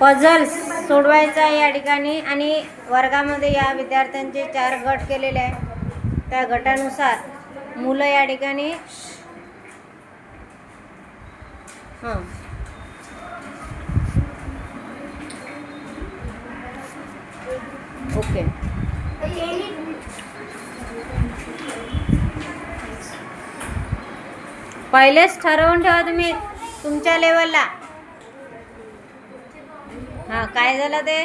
Puzzles सोडवायचा आहे या ठिकाणी आणि वर्गामध्ये या विद्यार्थ्यांचे 4 गट केलेले आहे. त्या गटानुसार मुलं या ठिकाणी ओके पहिलेच ठरवून ठेवा तुम्ही तुमच्या लेवलला. काय झालं ते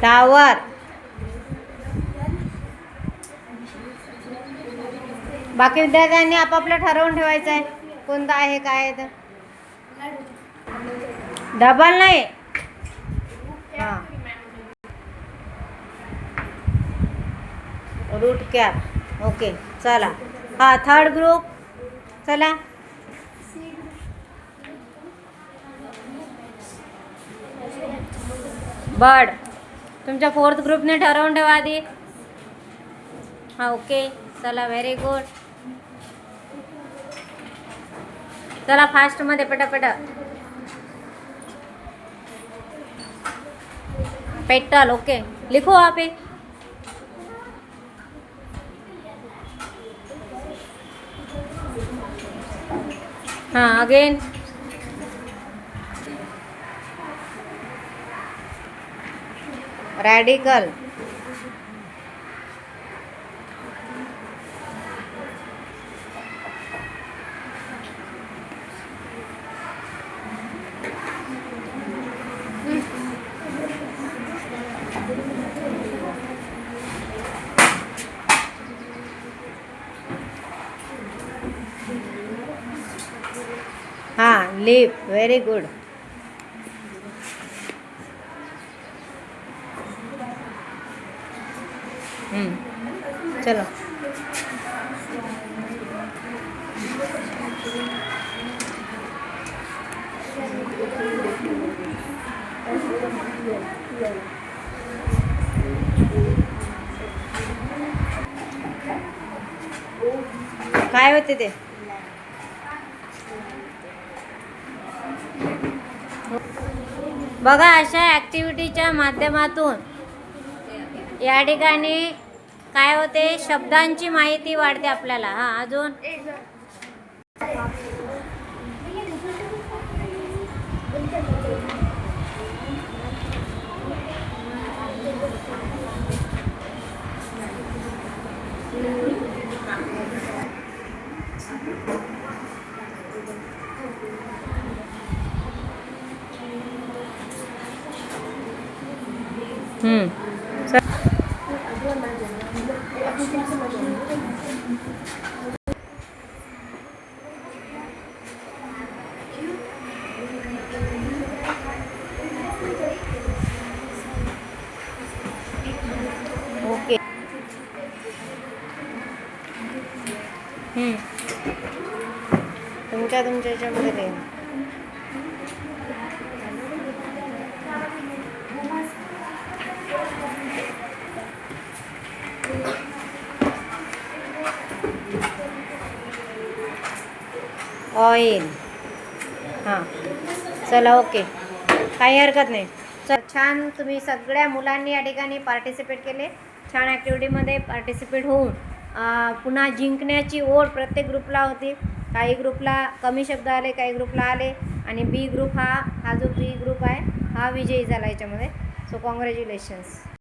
टावर. बाकी विद्यार्थ्यांनी आपापलं ठरवून ठेवायचं आहे कोणतं आहे काय आहे. तर डबल नाही. Root cap. ओके चला. थर्ड ग्रुप चला. बर्ड. तुमच्या 4th ग्रुपने ठरवून ठेवा आधी. ओके चला व्हेरी गुड. चला फास्टमध्ये पटापट. पेटल. ओके लिखो आप. Again. Radical. Leap. Very good. चलो काय होते ते बघा. अशा ॲक्टिव्हिटीच्या माध्यमातून या ठिकाणी काय होते शब्दांची माहिती वाढते आपल्याला. अजून ओके. तुमच्या याच्यामध्ये ऑइल. चला ओके काही हरकत नाही. छान तुम्ही सगळ्या मुलांनी या ठिकाणी पार्टिसिपेट केले. छान ॲक्टिव्हिटीमध्ये पार्टिसिपेट होऊन पुन्हा जिंकण्याची ओढ प्रत्येक ग्रुपला होती. काही ग्रुपला कमी शब्द आले काही ग्रुपला आले आणि बी ग्रुप हा जो बी ग्रुप आहे हा विजयी झाला याच्यामध्ये. So congratulations.